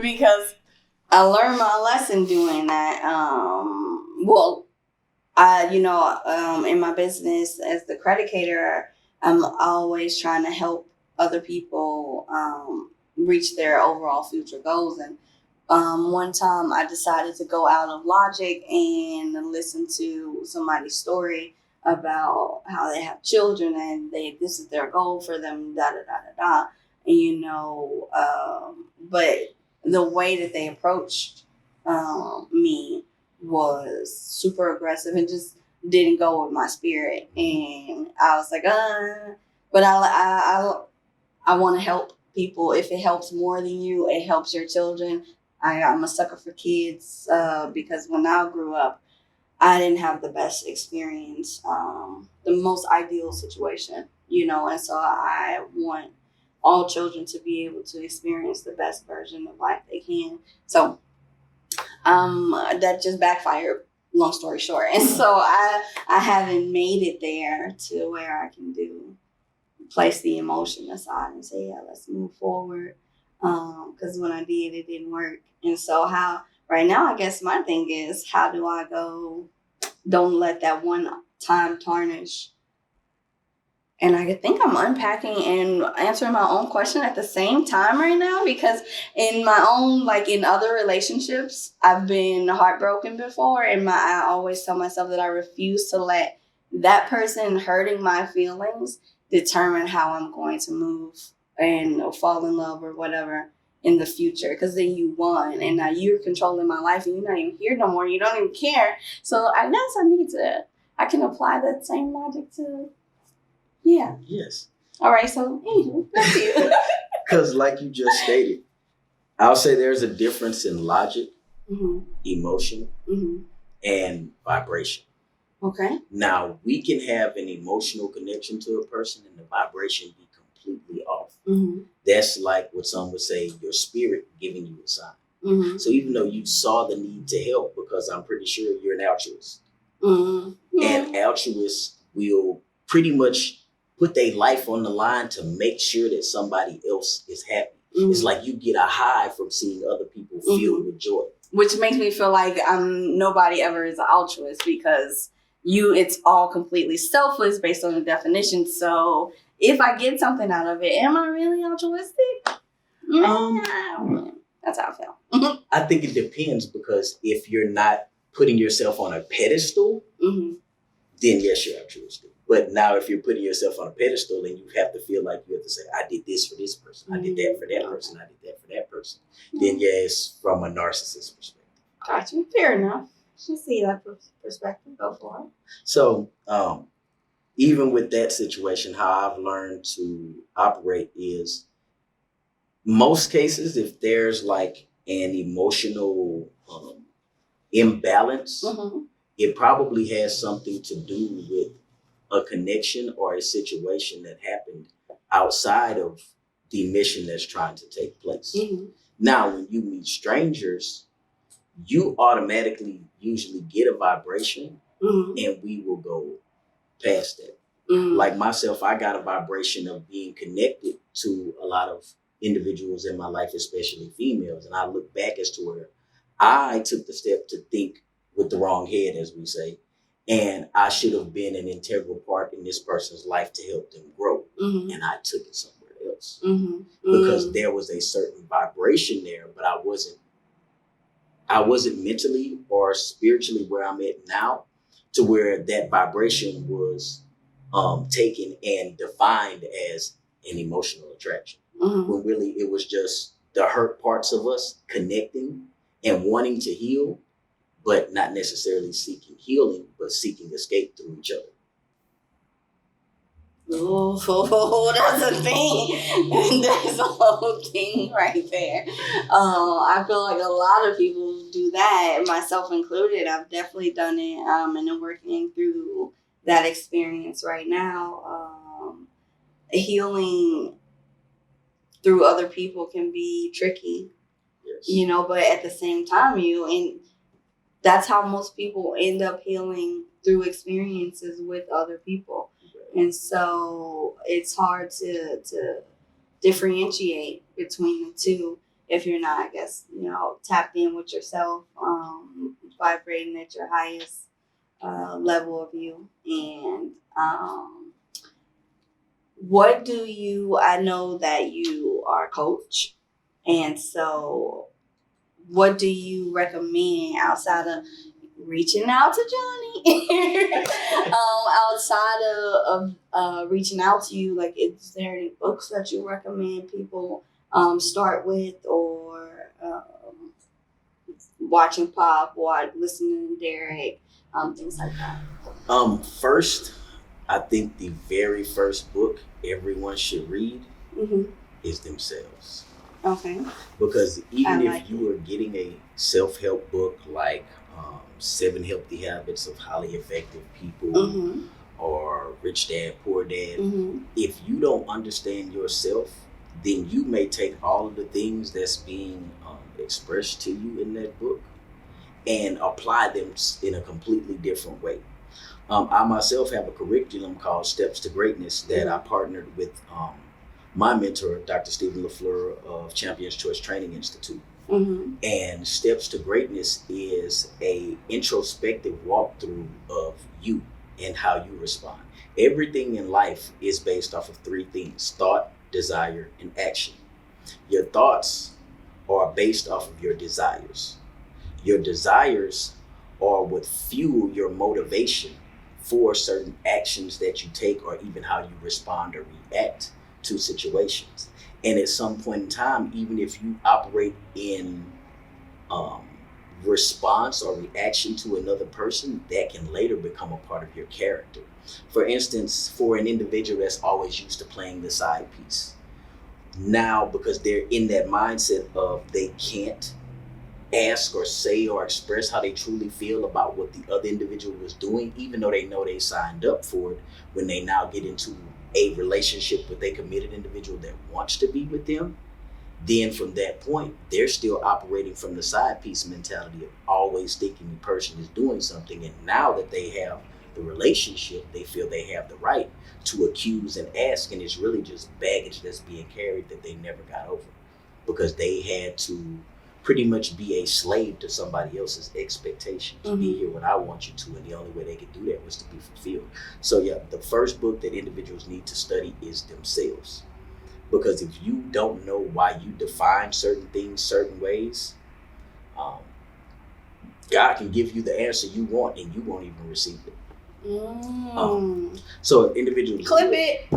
because I learned my lesson doing that. In my business as the credit caterer, I'm always trying to help other people reach their overall future goals. And one time I decided to go out of logic and listen to somebody's story about how they have children and this is their goal for them, da da da da da. And but the way that they approached me was super aggressive and just didn't go with my spirit. And I was like, but I want to help people. If it helps more than you, it helps your children. I'm a sucker for kids because when I grew up, I didn't have the best experience, the most ideal situation, and so I want all children to be able to experience the best version of life they can. So that just backfired, long story short. And so I haven't made it there to where I can place the emotion aside and say, yeah, let's move forward. Because when I did, it didn't work. And so right now, I guess my thing is, how do I don't let that one time tarnish. And I think I'm unpacking and answering my own question at the same time right now, because in my own, in other relationships, I've been heartbroken before. And I always tell myself that I refuse to let that person hurting my feelings determine how I'm going to move and fall in love or whatever in the future. Because then you won and now you're controlling my life and you're not even here no more. You don't even care. So I guess I can apply that same logic to... Yeah. Yes. All right. So, anywho, back to you. Because like you just stated, I'll say there's a difference in logic, emotion, and vibration. Okay. Now, we can have an emotional connection to a person and the vibration be completely off. That's like what some would say, your spirit giving you a sign. So even though you saw the need to help, because I'm pretty sure you're an altruist, and altruists will pretty much put their life on the line to make sure that somebody else is happy. It's like you get a high from seeing other people filled with joy. Which makes me feel like nobody ever is an altruist, because it's all completely selfless based on the definition. So if I get something out of it, am I really altruistic? That's how I feel. I think it depends, because if you're not putting yourself on a pedestal, then yes, you're altruistic. But now if you're putting yourself on a pedestal, then you have to feel like you have to say, I did this for this person. I did that for that person. I did that for that person. Then yes, from a narcissist perspective. Gotcha. Fair enough. I see that perspective. Go for it. So even with that situation, how I've learned to operate is, most cases, if there's like an emotional imbalance, it probably has something to do with a connection or a situation that happened outside of the mission that's trying to take place. Now, when you meet strangers, you automatically usually get a vibration, and we will go past that. Like myself, I got a vibration of being connected to a lot of individuals in my life, especially females. And I look back as to where I took the step to think with the wrong head, as we say, and I should have been an integral part in this person's life to help them grow. And I took it somewhere else because there was a certain vibration there, but I wasn't mentally or spiritually where I'm at now, to where that vibration was taken and defined as an emotional attraction. When really it was just the hurt parts of us connecting and wanting to heal, but not necessarily seeking healing, but seeking escape through each other. Oh, that's a thing. That's a whole thing right there. I feel like a lot of people do that, myself included. I've definitely done it, and I'm working through that experience right now. Healing through other people can be tricky, but at the same time, that's how most people end up healing, through experiences with other people. And so it's hard to differentiate between the two. if you're not, I guess, tapped in with yourself, vibrating at your highest level of you. And what do you, I know that you are a coach, and so what do you recommend outside of reaching out to Johnnie? Outside of reaching out to you, like, is there any books that you recommend people start with, or watching Pop, listening to Derek, things like that? First, I think the very first book everyone should read is themselves. Okay. Because even if you are getting a self-help book like 7 Healthy Habits of Highly Effective People or Rich Dad, Poor Dad, if you don't understand yourself, then you may take all of the things that's being expressed to you in that book and apply them in a completely different way. I myself have a curriculum called Steps to Greatness that I partnered with my mentor, Dr. Stephen LaFleur of Champions Choice Training Institute. And Steps to Greatness is a introspective walkthrough of you and how you respond. Everything in life is based off of 3 things: thought, desire, and action. Your thoughts are based off of your desires. Your desires are what fuel your motivation for certain actions that you take, or even how you respond or react to situations. And at some point in time, even if you operate in response or reaction to another person, that can later become a part of your character. For instance, for an individual that's always used to playing the side piece, now because they're in that mindset of they can't ask or say or express how they truly feel about what the other individual was doing, even though they know they signed up for it, when they now get into a relationship with a committed individual that wants to be with them, then from that point, they're still operating from the side piece mentality of always thinking the person is doing something. And now that they have the relationship, they feel they have the right to accuse and ask, and it's really just baggage that's being carried that they never got over because they had to pretty much be a slave to somebody else's expectation to be here when I want you to, and the only way they could do that was to be fulfilled. So yeah, the first book that individuals need to study is themselves. Because if you don't know why you define certain things certain ways, God can give you the answer you want and you won't even receive it. So if individuals clip it.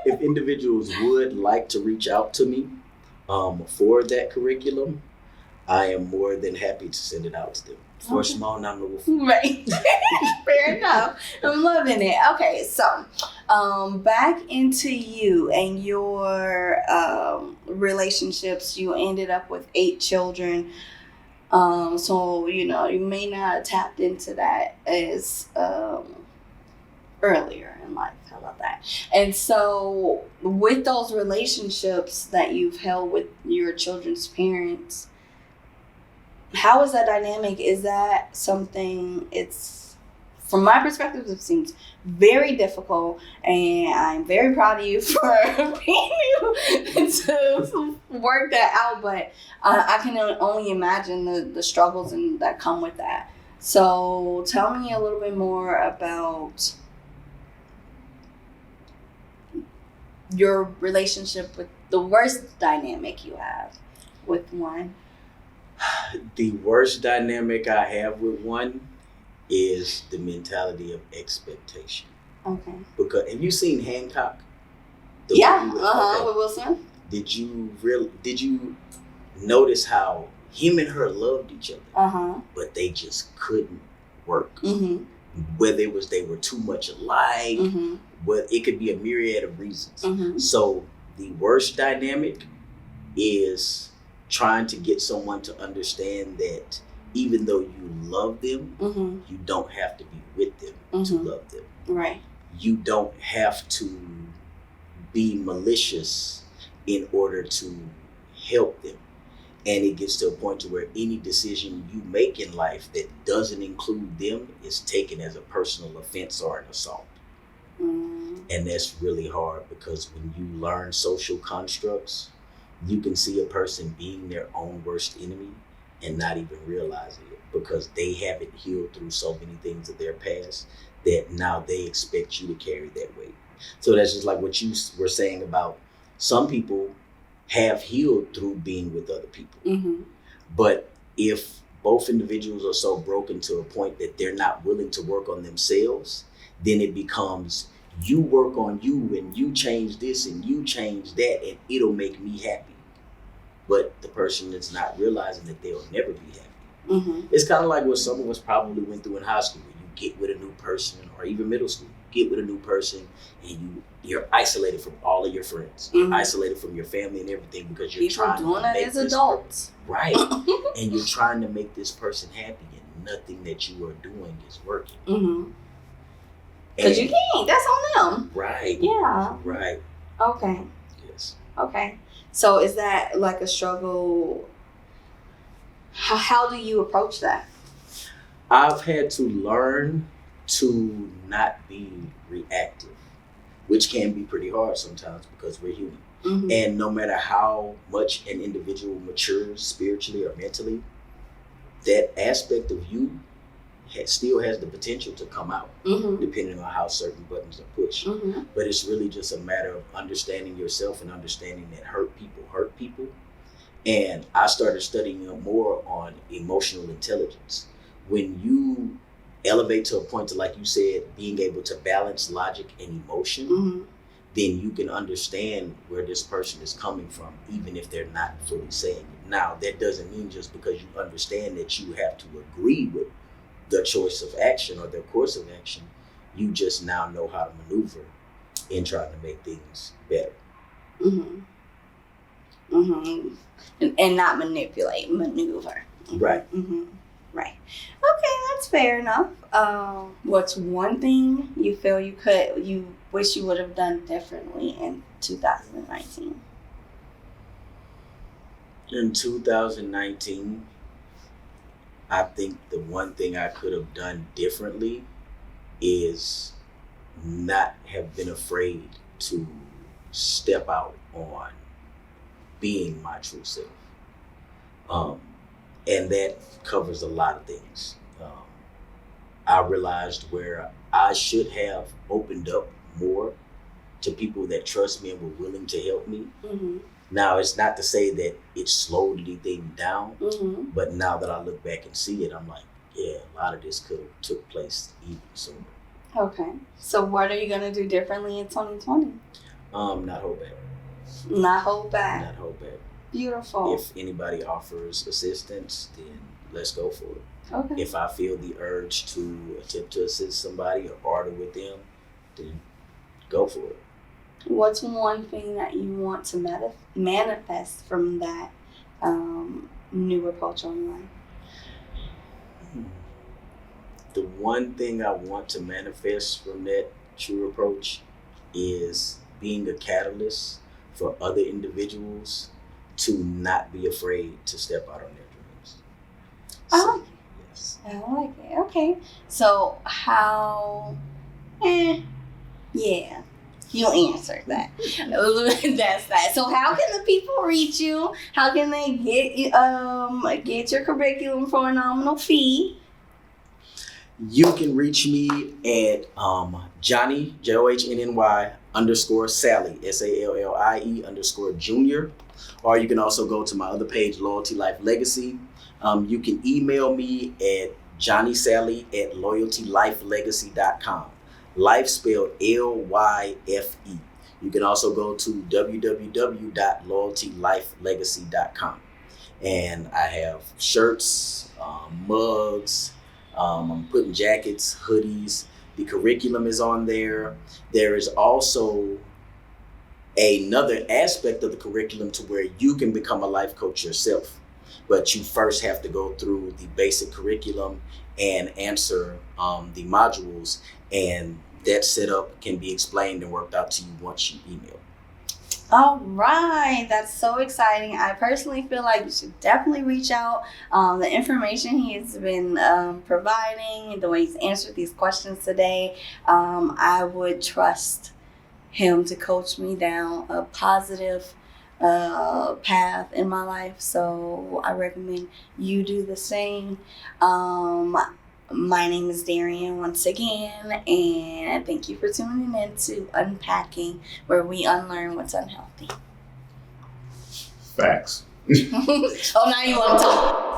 If individuals would like to reach out to me for that curriculum, I am more than happy to send it out to them for a small nominal fee. Right. Fair enough. I'm loving it. Okay, so back into you and your relationships. You ended up with 8 children. So, you may not have tapped into that as earlier in life. How about that? And so with those relationships that you've held with your children's parents, how is that dynamic? Is that something, from my perspective, it seems very difficult, and I'm very proud of you for being able to work that out, but I can only imagine the struggles that come with that. So tell me a little bit more about your relationship with the worst dynamic you have with one. The worst dynamic I have with one is the mentality of expectation. Okay. Because have you seen Hancock? Yeah. With Wilson. Did you notice how him and her loved each other, but they just couldn't work? Whether it was they were too much alike, but it could be a myriad of reasons. So the worst dynamic is trying to get someone to understand that even though you love them, you don't have to be with them to love them. Right. You don't have to be malicious in order to help them. And it gets to a point to where any decision you make in life that doesn't include them is taken as a personal offense or an assault. And that's really hard because when you learn social constructs, you can see a person being their own worst enemy and not even realizing it because they haven't healed through so many things of their past that now they expect you to carry that weight. So that's just like what you were saying about some people have healed through being with other people. Mm-hmm. But if both individuals are so broken to a point that they're not willing to work on themselves, then it becomes you work on you and you change this and you change that and it'll make me happy. But the person is not realizing that they'll never be happy. Mm-hmm. It's kind of like what some of us probably went through in high school. You get with a new person, or even middle school, you get with a new person and you're isolated from all of your friends. You're isolated from your family and everything because you're People trying doing to that make as this adults. right. And you're trying to make this person happy and nothing that you are doing is working. Mm-hmm. Because you can't. That's on them. Right. Yeah. Right. Okay. Yes. Okay. So is that like a struggle? How do you approach that? I've had to learn to not be reactive, which can be pretty hard sometimes because we're human. Mm-hmm. And no matter how much an individual matures spiritually or mentally, that aspect of you still has the potential to come out, Mm-hmm. depending on how certain buttons are pushed. Mm-hmm. But it's really just a matter of understanding yourself and understanding that hurt people. And I started studying more on emotional intelligence. When you elevate to a point to, like you said, being able to balance logic and emotion, Mm-hmm. then you can understand where this person is coming from, even if they're not fully saying it. Now, that doesn't mean just because you understand that you have to agree with the choice of action or their course of action, you just now know how to maneuver in trying to make things better. Mm-hmm. Mm-hmm. And not manipulate, maneuver. Mm-hmm. Right. Mm-hmm. Right. Okay, that's fair enough. What's one thing you feel you wish you would have done differently in 2019? In 2019, I think the one thing I could have done differently is not have been afraid to step out on being my true self. And that covers a lot of things. I realized where I should have opened up more to people that trust me and were willing to help me. Mm-hmm. Now, it's not to say that it slowed anything down, Mm-hmm. but now that I look back and see it, I'm like, yeah, a lot of this could have took place even sooner. Okay. So what are you going to do differently in 2020? Not hold back. Not hold back. Not hold back. Beautiful. If anybody offers assistance, then let's go for it. Okay. If I feel the urge to attempt to assist somebody or barter with them, then go for it. What's one thing that you want to manifest from that new approach on life? The one thing I want to manifest from that true approach is being a catalyst for other individuals to not be afraid to step out on their dreams. I like it. Yes. I like it. Okay. So how? Yeah. You answered that. That's that. So how can the people reach you? How can they get your curriculum for a nominal fee? You can reach me at Johnnie, JOHNNY _Sallie, SALLIE _junior. Or you can also go to my other page, Loyalty Life Legacy. You can email me at johnnysallie@loyaltyLifelegacy.com. Life spelled LYFE. You can also go to www.loyaltylifelegacy.com. And I have shirts, mugs, I'm putting jackets, hoodies. The curriculum is on there. There is also another aspect of the curriculum to where you can become a life coach yourself. But you first have to go through the basic curriculum and answer the modules, and that setup can be explained and worked out to you once you email. All right, that's so exciting. I personally feel like you should definitely reach out. The information he has been providing, the way he's answered these questions today, I would trust him to coach me down a positive path in my life. So I recommend you do the same. My name is Darian once again, and thank you for tuning in to Unpacking, where we unlearn what's unhealthy. Facts. Oh, now you want to talk.